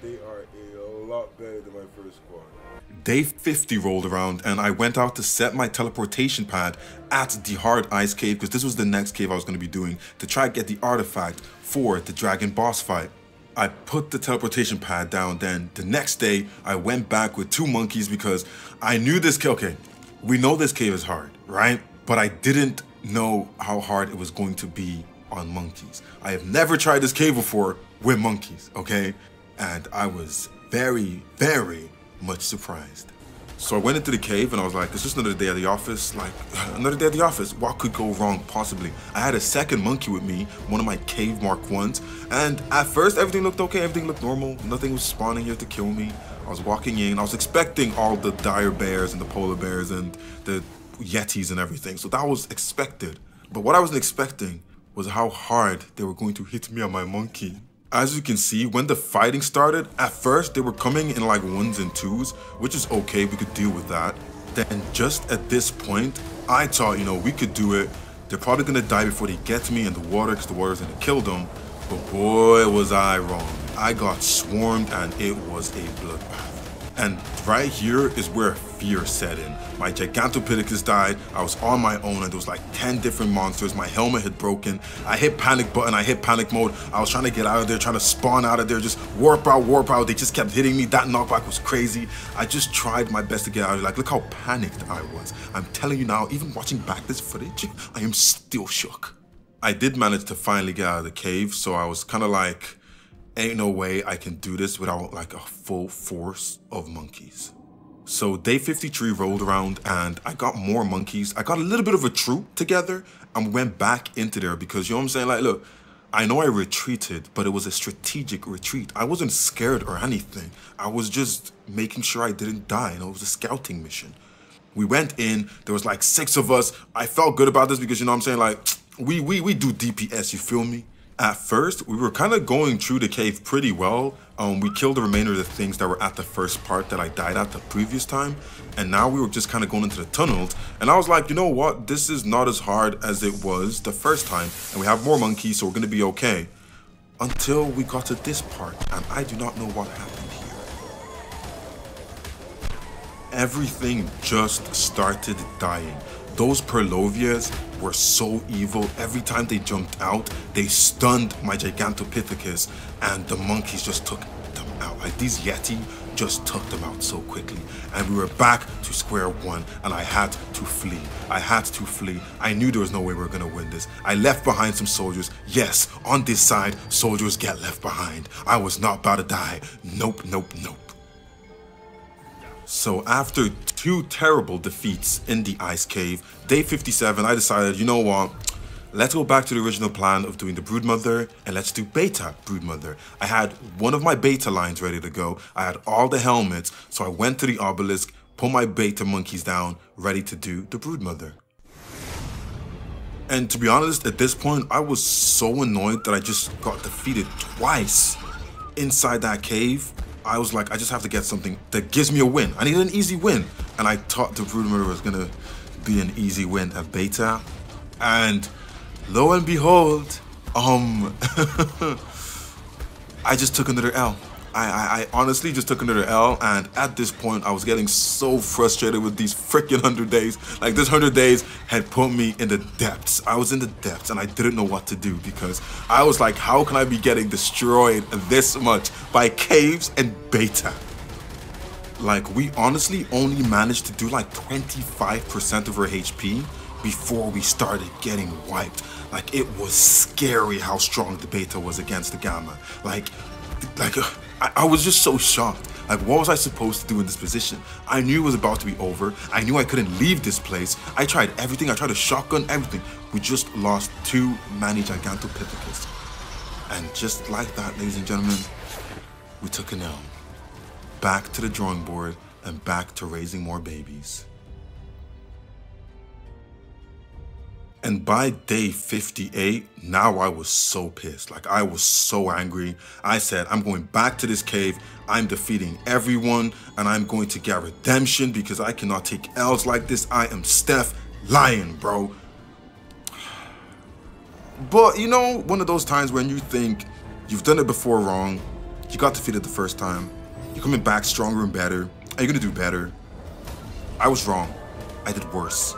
[SPEAKER 3] They are a lot better than my first squad.
[SPEAKER 2] Day 50 rolled around and I went out to set my teleportation pad at the hard ice cave because this was the next cave I was going to be doing to try to get the artifact for the dragon boss fight. I put the teleportation pad down. Then the next day I went back with 2 monkeys because I knew this cave. Okay, we know this cave is hard, right? But I didn't know how hard it was going to be on monkeys. I have never tried this cave before with monkeys, okay? And I was very much surprised. So I went into the cave and I was like, it's just another day at the office. Like, another day at the office. What could go wrong possibly? I had a second monkey with me, one of my cave Mark 1s. And at first everything looked okay, everything looked normal. Nothing was spawning here to kill me. I was walking in, I was expecting all the dire bears and the polar bears and the yetis and everything. So that was expected. But what I wasn't expecting was how hard they were going to hit me on my monkey. As you can see, when the fighting started, at first they were coming in like 1s and 2s, which is okay, we could deal with that. Then just at this point, I thought, you know, we could do it. They're probably gonna die before they get to me in the water because the water's gonna kill them. But boy, was I wrong. I got swarmed and it was a bloodbath. And right here is where fear set in. My Gigantopithecus died, I was on my own, and there was like 10 different monsters. My helmet had broken. I hit panic button, I hit panic mode. I was trying to get out of there, trying to spawn out of there, just warp out. They just kept hitting me. That knockback was crazy. I just tried my best to get out of there. Like, look how panicked I was. I'm telling you now, even watching back this footage, I am still shook. I did manage to finally get out of the cave, so I was kind of like, ain't no way I can do this without like a full force of monkeys. So day 53 rolled around and I got more monkeys. I got a little bit of a troop together and went back into there because, you know what I'm saying? Like, look, I know I retreated, but it was a strategic retreat. I wasn't scared or anything. I was just making sure I didn't die. You know, it was a scouting mission. We went in, there was like 6 of us. I felt good about this because, you know what I'm saying? Like, we do DPS, you feel me? At first, we were kind of going through the cave pretty well. We killed the remainder of the things that were at the first part that I died at the previous time. And now we were just kind of going into the tunnels. And I was like, you know what? This is not as hard as it was the first time. And we have more monkeys, so we're going to be okay. Until we got to this part. And I do not know what happened here. Everything just started dying. Those Perlovias were so evil. Every time they jumped out, they stunned my Gigantopithecus, and the monkeys just took them out. Like, these Yeti just took them out so quickly. And we were back to square one, and I had to flee. I had to flee. I knew there was no way we were gonna win this. I left behind some soldiers. Yes, on this side, soldiers get left behind. I was not about to die. Nope, nope, nope. So after 2 terrible defeats in the ice cave, day 57, I decided, you know what? Let's go back to the original plan of doing the broodmother, and let's do beta broodmother. I had one of my beta lines ready to go. I had all the helmets, so I went to the obelisk, put my beta monkeys down, ready to do the broodmother. And to be honest, at this point, I was so annoyed that I just got defeated twice inside that cave. I was like, I just have to get something that gives me a win. I needed an easy win. And I thought the broodmother was gonna be an easy win at beta. And lo and behold, I just took another L. I honestly just took another L, and at this point I was getting so frustrated with these freaking 100 days. Like, this 100 days had put me in the depths. I was in the depths and I didn't know what to do, because I was like, how can I be getting destroyed this much by caves and beta? Like, we honestly only managed to do like 25% of our HP before we started getting wiped. Like, it was scary how strong the beta was against the gamma. I was just so shocked. Like, what was I supposed to do in this position? I knew it was about to be over. I knew I couldn't leave this place. I tried everything. I tried a shotgun, everything. We just lost too many Gigantopithecus. And just like that, ladies and gentlemen, we took an L. Back to the drawing board and back to raising more babies. And by day 58, now I was so pissed. Like, I was so angry. I said, I'm going back to this cave. I'm defeating everyone, and I'm going to get redemption, because I cannot take L's like this. I am Steph Lyon, bro. But, you know, one of those times when you think you've done it before wrong, you got defeated the first time, you're coming back stronger and better, and you're gonna do better. I was wrong. I did worse.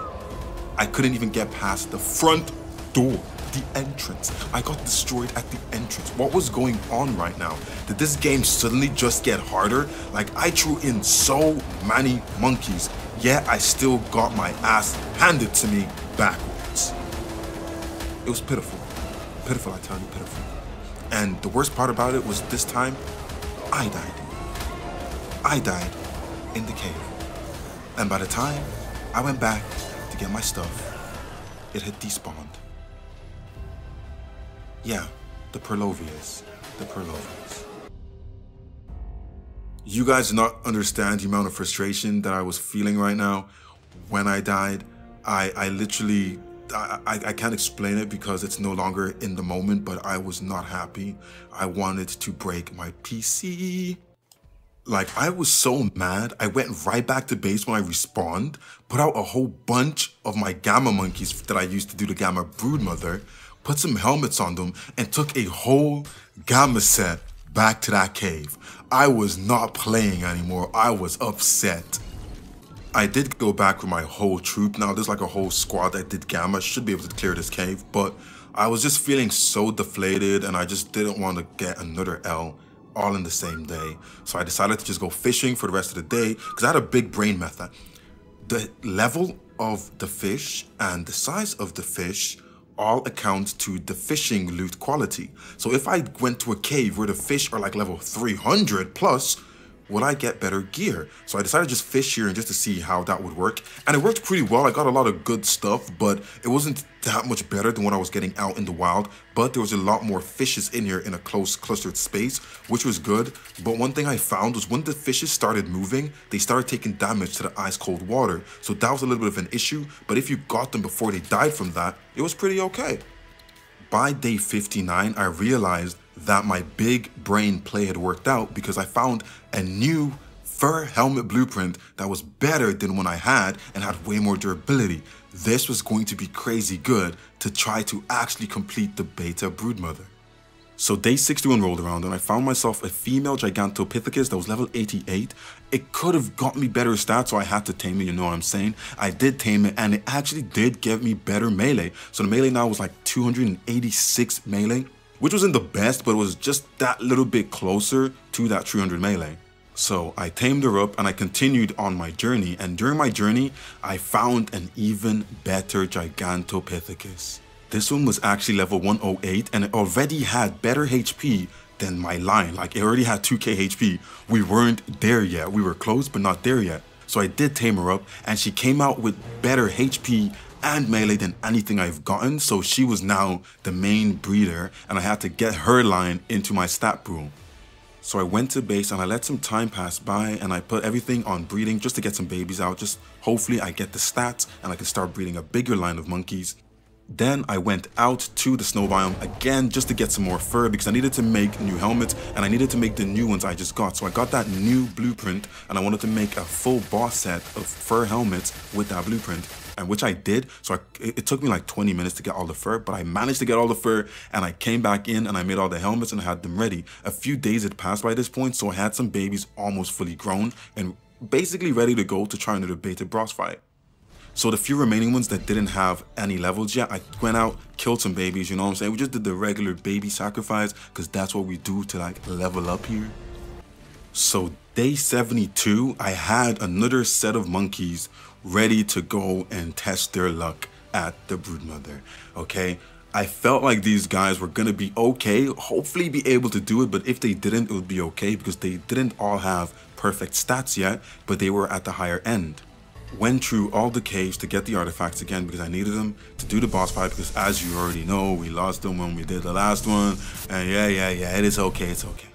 [SPEAKER 2] I couldn't even get past the front door, the entrance. I got destroyed at the entrance. What was going on right now? Did this game suddenly just get harder? Like, I threw in so many monkeys, yet I still got my ass handed to me backwards. It was pitiful. Pitiful, I tell you, pitiful. And the worst part about it was, this time, I died. I died in the cave. And by the time I went back to get my stuff, it had despawned. Yeah, the Perlovias. The Perlovias. You guys do not understand the amount of frustration that I was feeling right now when I died. I literally, I can't explain it because it's no longer in the moment, but I was not happy. I wanted to break my PC. Like, I was so mad, I went right back to base when I respawned, put out a whole bunch of my gamma monkeys that I used to do the gamma broodmother, put some helmets on them, and took a whole gamma set back to that cave. I was not playing anymore. I was upset. I did go back with my whole troop. Now there's like a whole squad that did gamma. Should be able to clear this cave, but I was just feeling so deflated, and I just didn't want to get another L all in the same day. So I decided to just go fishing for the rest of the day, because I had a big brain method. The level of the fish and the size of the fish all account to the fishing loot quality. So if I went to a cave where the fish are like level 300 plus, would I get better gear? So I decided to just fish here and just to see how that would work. And it worked pretty well. I got a lot of good stuff, but it wasn't that much better than what I was getting out in the wild. But there was a lot more fishes in here in a close clustered space, which was good. But one thing I found was when the fishes started moving, they started taking damage to the ice cold water. So that was a little bit of an issue. But if you got them before they died from that, it was pretty okay. by day 59, I realized that my big brain play had worked out because I found a new fur helmet blueprint that was better than one I had and had way more durability. This was going to be crazy good to try to actually complete the beta broodmother. So day 61 rolled around and I found myself a female Gigantopithecus that was level 88. It could have got me better stats, so I had to tame it, you know what I'm saying? I did tame it and it actually did give me better melee. So the melee now was like 286 melee, which wasn't the best, but it was just that little bit closer to that 300 melee. So I tamed her up and I continued on my journey, and during my journey, I found an even better Gigantopithecus. This one was actually level 108 and it already had better HP than my Lyon. Like, it already had 2k HP. We weren't there yet. We were close, but not there yet. So I did tame her up and she came out with better HP and melee than anything I've gotten. So she was now the main breeder and I had to get her line into my stat pool. So I went to base and I let some time pass by and I put everything on breeding just to get some babies out. Just hopefully I get the stats and I can start breeding a bigger line of monkeys. Then I went out to the snow biome again just to get some more fur because I needed to make new helmets and I needed to make the new ones I just got. So I got that new blueprint and I wanted to make a full boss set of fur helmets with that blueprint, and which I did. So it took me like 20 minutes to get all the fur, but I managed to get all the fur and I came back in and I made all the helmets and I had them ready. A few days had passed by this point, so I had some babies almost fully grown and basically ready to go to try another beta boss fight. So the few remaining ones that didn't have any levels yet, I went out, killed some babies, you know what I'm saying? We just did the regular baby sacrifice because that's what we do to like level up here. So day 72, I had another set of monkeys ready to go and test their luck at the broodmother, okay? I felt like these guys were gonna be okay, hopefully be able to do it, but if they didn't, it would be okay because they didn't all have perfect stats yet, but they were at the higher end. Went through all the caves to get the artifacts again because I needed them to do the boss fight because as you already know, we lost them when we did the last one. And yeah, it is okay, it's okay.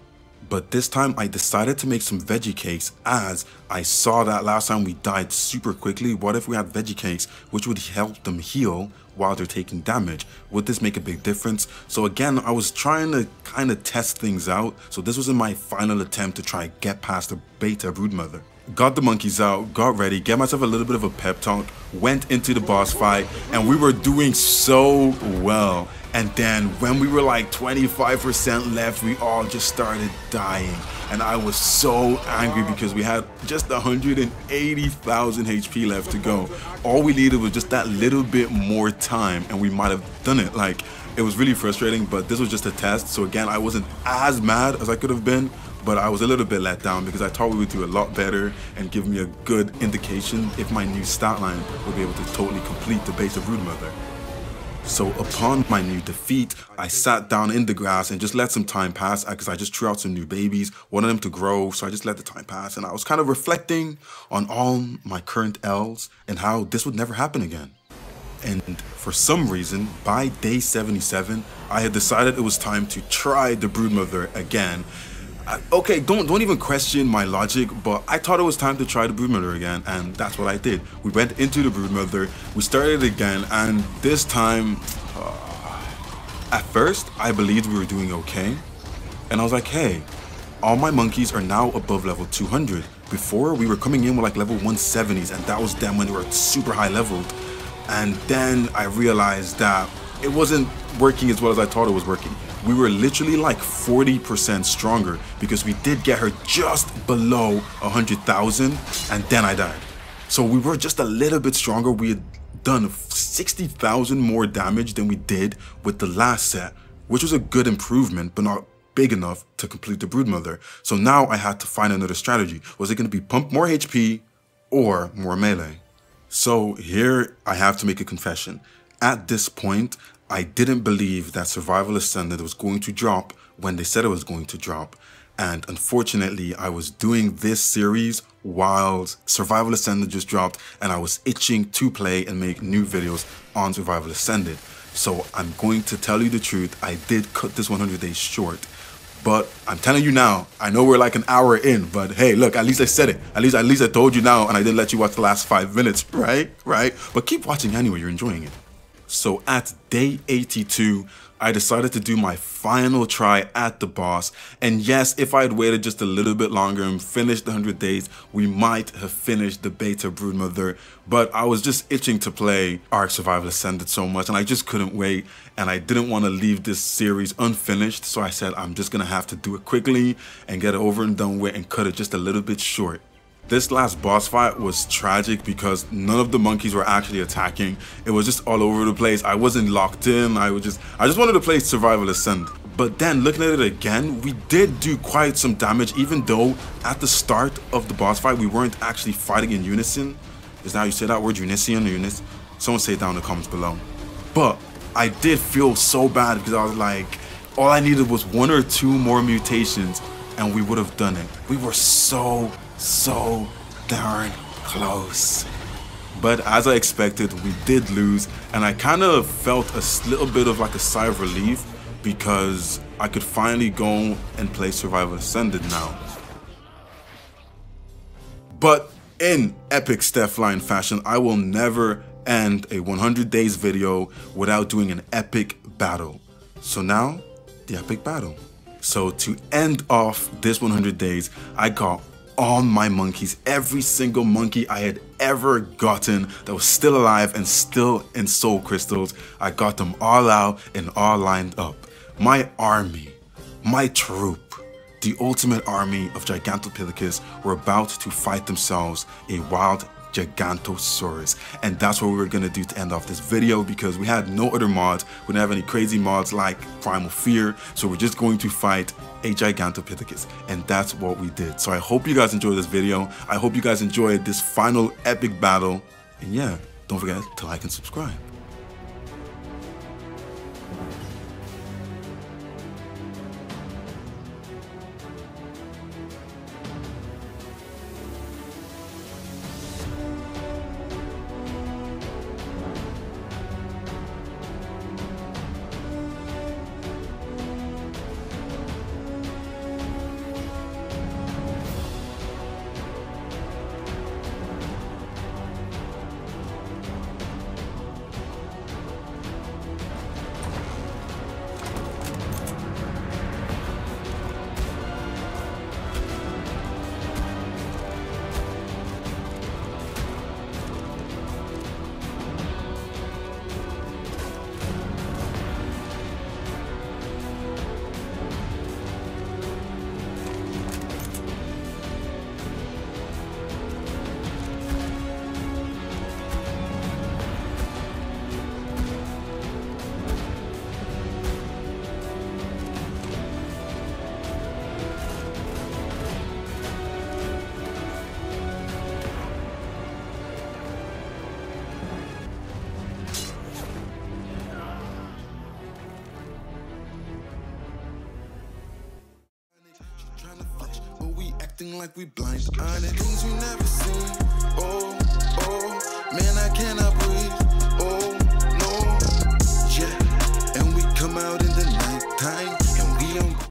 [SPEAKER 2] But this time I decided to make some veggie cakes as I saw that last time we died super quickly. What if we had veggie cakes which would help them heal while they're taking damage? Would this make a big difference? So again, I was trying to kind of test things out. So this was in my final attempt to try get past the beta broodmother. Got the monkeys out, got ready, get myself a little bit of a pep talk, went into the boss fight, and we were doing so well. And then when we were like 25% left, we all just started dying. And I was so angry because we had just 180,000 HP left to go. All we needed was just that little bit more time and we might have done it. Like, it was really frustrating, but this was just a test. So again, I wasn't as mad as I could have been, but I was a little bit let down because I thought we would do a lot better and give me a good indication if my new stat line would be able to totally complete the base of broodmother. So upon my new defeat, I sat down in the grass and just let some time pass because I just threw out some new babies, wanted them to grow, so I just let the time pass. And I was kind of reflecting on all my current L's and how this would never happen again. And for some reason, by day 77, I had decided it was time to try the broodmother again. Okay, don't even question my logic, but I thought it was time to try the broodmother again, and that's what I did. We went into the broodmother, we started again, and this time, at first, I believed we were doing okay, and I was like, hey, all my monkeys are now above level 200. Before, we were coming in with like level 170s, and that was them when they were super high leveled, and then I realized that it wasn't working as well as I thought it was working. We were literally like 40% stronger because we did get her just below 100,000 and then I died. So we were just a little bit stronger. We had done 60,000 more damage than we did with the last set, which was a good improvement, but not big enough to complete the broodmother. So now I had to find another strategy. Was it going to be pump more HP or more melee? So here I have to make a confession. At this point, I didn't believe that Survival Ascended was going to drop when they said it was going to drop. And unfortunately, I was doing this series while Survival Ascended just dropped and I was itching to play and make new videos on Survival Ascended. So I'm going to tell you the truth, I did cut this 100 days short. But I'm telling you now, I know we're like an hour in, but hey, look, at least I said it. At least I told you now and I didn't let you watch the last 5 minutes, right? But keep watching anyway, you're enjoying it. So at day 82, I decided to do my final try at the boss. And yes, if I had waited just a little bit longer and finished the 100 days, we might have finished the beta broodmother. But I was just itching to play ARK Survival Ascended so much, and I just couldn't wait. And I didn't want to leave this series unfinished, so I said I'm just gonna have to do it quickly and get it over and done with and cut it just a little bit short. This last boss fight was tragic because none of the monkeys were actually attacking. It was just all over the place. I wasn't locked in. I just wanted to play Survival Ascend. But then looking at it again, we did do quite some damage, even though at the start of the boss fight, we weren't actually fighting in unison. Is that how you say that word, unison or unis? Someone say it down in the comments below. But I did feel so bad because I was like, all I needed was 1 or 2 more mutations and we would have done it. We were so darn close. But as I expected, we did lose, and I kind of felt a little bit of like a sigh of relief because I could finally go and play Survival Ascended now. But in epic Steph Lyon fashion, I will never end a 100 days video without doing an epic battle. So now, the epic battle. So to end off this 100 days, I got all my monkeys, every single monkey I had ever gotten that was still alive and still in soul crystals. I got them all out and all lined up. My army, my troop, the ultimate army of Gigantopithecus were about to fight themselves a wild Gigantosaurus, and that's what we were gonna do to end off this video because we had no other mods. We didn't have any crazy mods like Primal Fear, so we're just going to fight a Gigantopithecus, and that's what we did. So I hope you guys enjoyed this video. I hope you guys enjoyed this final epic battle, and yeah, don't forget to like and subscribe. Like we blind on the things we never seen. Oh, man, I cannot